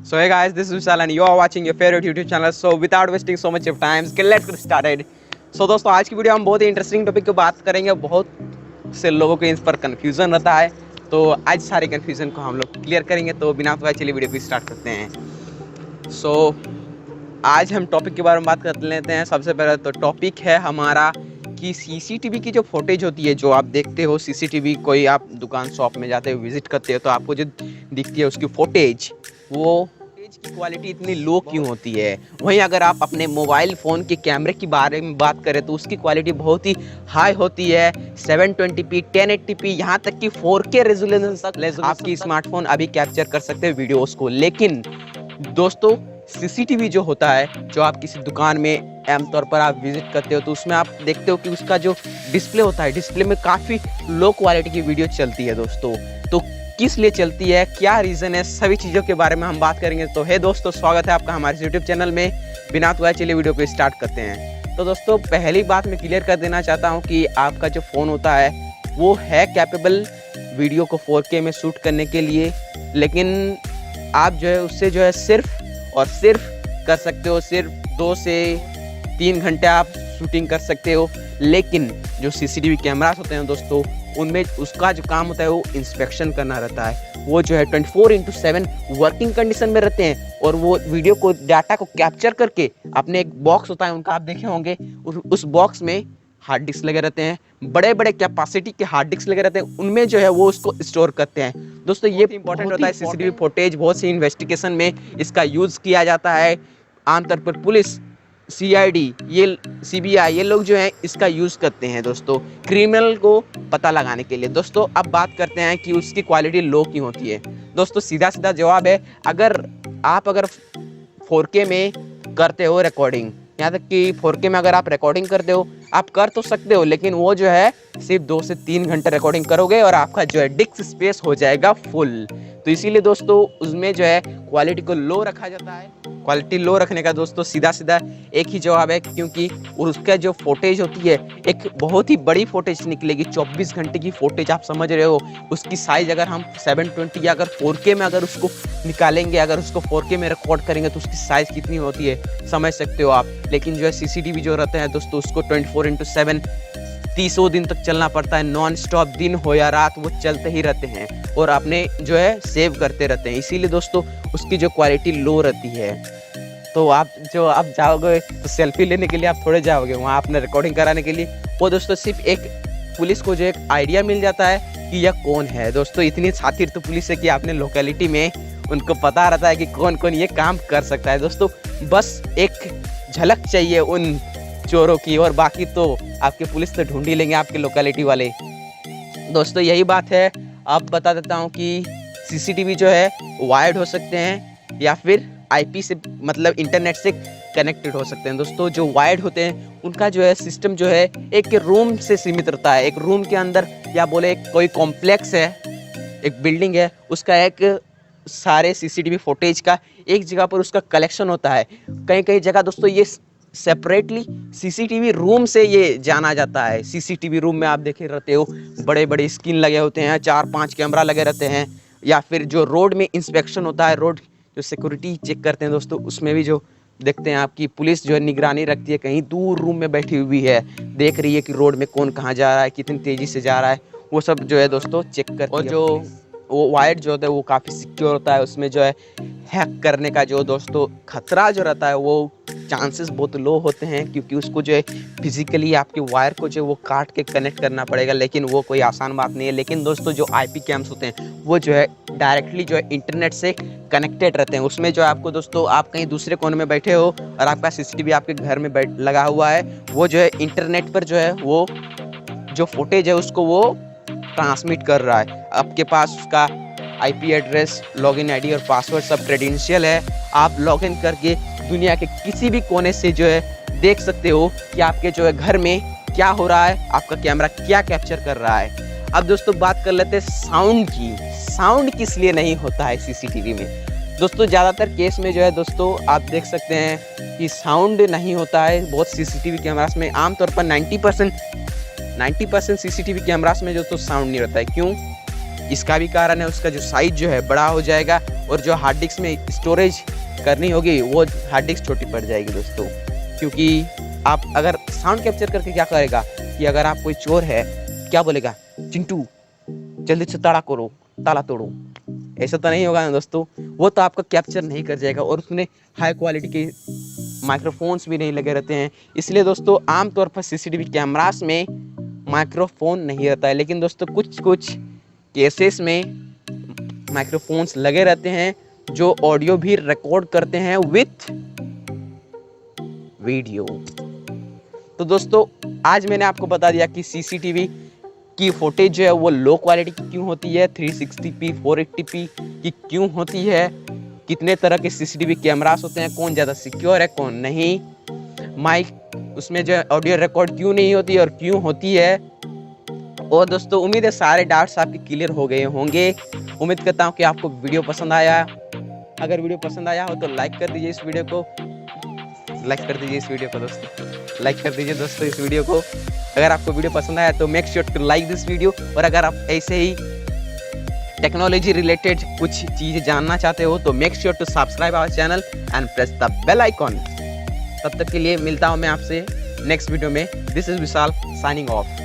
So hey guys, this is Vishal and you are watching your favorite YouTube channel. So without wasting so much of time, let's get started. So दोस्तों आज की video हम बहुत ही interesting topic की बात करेंगे। बहुत से लोगों को इस पर कन्फ्यूज़न रहता है, तो आज सारे कन्फ्यूज़न को हम लोग क्लियर करेंगे। तो बिना तो चलिए वीडियो को स्टार्ट करते हैं। सो आज हम टॉपिक के बारे में बात कर लेते हैं। सबसे पहले तो टॉपिक है हमारा कि सीसीटीवी की जो फुटेज होती है, जो आप देखते हो सीसीटीवी, कोई आप दुकान शॉप में जाते हो, विजिट करते हो, तो आपको जो दिखती है उसकी फुटेज, वो फुटेज की क्वालिटी इतनी लो क्यों होती है। वहीं अगर आप अपने मोबाइल फ़ोन के कैमरे के बारे में बात करें तो उसकी क्वालिटी बहुत ही हाई होती है। 720p 1080p यहाँ तक कि 4K रेजोल्यूशन तक आपकी स्मार्टफोन अभी कैप्चर कर सकते हैं वीडियोज़ को। लेकिन दोस्तों सीसीटीवी जो होता है, जो आप किसी दुकान में आमतौर पर आप विजिट करते हो, तो उसमें आप देखते हो कि उसका जो डिस्प्ले होता है, डिस्प्ले में काफ़ी लो क्वालिटी की वीडियो चलती है दोस्तों। तो किस लिए चलती है, क्या रीज़न है, सभी चीज़ों के बारे में हम बात करेंगे। तो हे दोस्तों, स्वागत है आपका हमारे यूट्यूब चैनल में। बिना तो चलिए वीडियो को स्टार्ट करते हैं। तो दोस्तों पहली बात मैं क्लियर कर देना चाहता हूँ कि आपका जो फ़ोन होता है वो है कैपेबल वीडियो को 4K में शूट करने के लिए, लेकिन आप जो है उससे जो है सिर्फ और सिर्फ कर सकते हो, सिर्फ 2 से 3 घंटे आप शूटिंग कर सकते हो। लेकिन जो सीसीटीवी कैमरास होते हैं दोस्तों, उनमें उसका जो काम होता है वो इंस्पेक्शन करना रहता है। वो जो है 24/7 वर्किंग कंडीशन में रहते हैं, और वो वीडियो को, डाटा को कैप्चर करके अपने एक बॉक्स होता है उनका, आप देखे होंगे, उस बॉक्स में हार्ड डिस्क लगे रहते हैं, बड़े बड़े कैपेसिटी के हार्ड डिस्क लगे रहते हैं, उनमें जो है वो उसको स्टोर करते हैं। दोस्तों ये इंपॉर्टेंट होता है सीसीटीवी फुटेज। बहुत सी इन्वेस्टिगेशन में इसका यूज़ किया जाता है। आमतौर पर पुलिस, सीआईडी, ये सीबीआई, ये लोग जो है इसका यूज़ करते हैं दोस्तों, क्रिमिनल को पता लगाने के लिए। दोस्तों अब बात करते हैं कि उसकी क्वालिटी लो क्यों होती है। दोस्तों सीधा सीधा जवाब है, अगर 4K में करते हो रिकॉर्डिंग, यहाँ तक कि 4K में अगर आप रिकॉर्डिंग करते हो, आप कर तो सकते हो, लेकिन वो जो है सिर्फ 2 से 3 घंटे रिकॉर्डिंग करोगे और आपका जो है डिस्क स्पेस हो जाएगा फुल। तो इसीलिए दोस्तों उसमें जो है क्वालिटी को लो रखा जाता है। क्वालिटी लो रखने का दोस्तों सीधा सीधा एक ही जवाब है, क्योंकि उसका जो फुटेज होती है एक बहुत ही बड़ी फुटेज निकलेगी। 24 घंटे की फुटेज, आप समझ रहे हो। उसकी साइज़ अगर हम 720 या अगर 4K में अगर उसको निकालेंगे, अगर उसको 4K में रिकॉर्ड करेंगे तो उसकी साइज़ कितनी होती है समझ सकते हो आप। लेकिन जो है सीसीटीवी जो रहते हैं दोस्तों, उसको 24/7 30 दिन तक चलना पड़ता है। नॉन स्टॉप, दिन हो या रात, वो चलते ही रहते हैं और अपने जो है सेव करते रहते हैं। इसीलिए दोस्तों उसकी जो क्वालिटी लो रहती है। तो आप जाओगे तो सेल्फी लेने के लिए आप थोड़े जाओगे वहाँ अपने रिकॉर्डिंग कराने के लिए। वो दोस्तों सिर्फ एक पुलिस को जो एक आइडिया मिल जाता है कि यह कौन है। दोस्तों इतनी शातिर तो पुलिस है कि अपने लोकेलिटी में उनको पता रहता है कि कौन कौन ये काम कर सकता है। दोस्तों बस एक झलक चाहिए उन चोरों की, और बाकी तो आपके पुलिस तो ढूंढ ही लेंगे, आपके लोकेलिटी वाले। दोस्तों यही बात है। अब बता देता हूँ कि सीसीटीवी जो है वायर्ड हो सकते हैं या फिर आईपी से, मतलब इंटरनेट से कनेक्टेड हो सकते हैं। दोस्तों जो वायर्ड होते हैं उनका जो है सिस्टम जो है एक रूम से सीमित रहता है। एक रूम के अंदर, या बोले कोई कॉम्प्लेक्स है, एक बिल्डिंग है, उसका एक सारे सीसीटीवी फुटेज का एक जगह पर उसका कलेक्शन होता है। कई कई जगह दोस्तों ये सेपरेटली सीसीटीवी रूम से ये जाना जाता है। सीसीटीवी रूम में आप देखे रहते हो बड़े बड़े स्क्रीन लगे होते हैं, 4-5 कैमरा लगे रहते हैं। या फिर जो रोड में इंस्पेक्शन होता है, रोड जो सिक्योरिटी चेक करते हैं दोस्तों, उसमें भी जो देखते हैं आपकी पुलिस जो है निगरानी रखती है, कहीं दूर रूम में बैठी हुई है, देख रही है कि रोड में कौन कहाँ जा रहा है, कितनी तेज़ी से जा रहा है, वो सब जो है दोस्तों चेक करती है। और जो वो वायर जो होता है वो काफ़ी सिक्योर होता है। उसमें जो है हैक करने का जो दोस्तों खतरा जो रहता है, वो चांसेस बहुत लो होते हैं, क्योंकि उसको जो है फिजिकली आपके वायर को जो है वो काट के कनेक्ट करना पड़ेगा, लेकिन वो कोई आसान बात नहीं है। लेकिन दोस्तों जो आईपी कैम्स होते हैं वो जो है डायरेक्टली जो है इंटरनेट से कनेक्टेड रहते हैं। उसमें जो आपको दोस्तों, आप कहीं दूसरे कोने में बैठे हो और आपका सीसीटीवी आपके घर में लगा हुआ है, वो जो है इंटरनेट पर जो है वो जो फुटेज है उसको वो ट्रांसमिट कर रहा है। आपके पास उसका आईपी एड्रेस, लॉगिन आईडी और पासवर्ड सब क्रेडेंशियल है। आप लॉगिन करके दुनिया के किसी भी कोने से जो है देख सकते हो कि आपके जो है घर में क्या हो रहा है, आपका कैमरा क्या कैप्चर कर रहा है। अब दोस्तों बात कर लेते हैं साउंड की। साउंड किस लिए नहीं होता है सीसीटीवी में। दोस्तों ज़्यादातर केस में जो है दोस्तों आप देख सकते हैं कि साउंड नहीं होता है। बहुत सीसीटीवी कैमरास में आमतौर पर 90% सीसीटीवी कैमरास में जो तो साउंड नहीं रहता है। क्यों? इसका भी कारण है उसका जो साइज जो है बड़ा हो जाएगा और जो हार्ड डिस्क में स्टोरेज करनी होगी वो हार्ड डिस्क छोटी पड़ जाएगी दोस्तों। क्योंकि आप अगर साउंड कैप्चर करके क्या करेगा कि अगर आप कोई चोर है क्या बोलेगा, चिंटू जल्दी से ताला करो, ताला तोड़ो, ऐसा तो नहीं होगा ना दोस्तों। वो तो आपका कैप्चर नहीं कर जाएगा और उसमें हाई क्वालिटी के माइक्रोफोन्स भी नहीं लगे रहते हैं। इसलिए दोस्तों आमतौर पर सीसीटीवी कैमरास में माइक्रोफोन नहीं रहता है, लेकिन दोस्तों कुछ कुछ केसेस में माइक्रोफोन्स लगे रहते हैं जो ऑडियो भी रिकॉर्ड करते हैं विथ वीडियो। तो दोस्तों आज मैंने आपको बता दिया कि सीसीटीवी की फुटेज जो है वो लो क्वालिटी की क्यों होती है, 360p 480p की क्यों होती है, कितने तरह के सीसीटीवी कैमरास होते हैं, कौन ज़्यादा सिक्योर है कौन नहीं, माइक उसमें जो ऑडियो रिकॉर्ड क्यों नहीं होती और क्यों होती है। और दोस्तों उम्मीद है सारे डाउट्स आपके क्लियर हो गए होंगे। उम्मीद करता हूँ कि आपको वीडियो पसंद आया। अगर वीडियो पसंद आया हो तो लाइक कर दीजिए इस वीडियो को, लाइक कर दीजिए इस वीडियो को दोस्तों, लाइक कर दीजिए दोस्तों इस वीडियो को। अगर आपको वीडियो पसंद आया तो make sure to like this video. और अगर आप ऐसे ही टेक्नोलॉजी रिलेटेड कुछ चीज़ें जानना चाहते हो तो make sure to subscribe our channel and press the bell icon. तब तक के लिए मिलता हूँ मैं आपसे नेक्स्ट वीडियो में। This is Vishal signing of.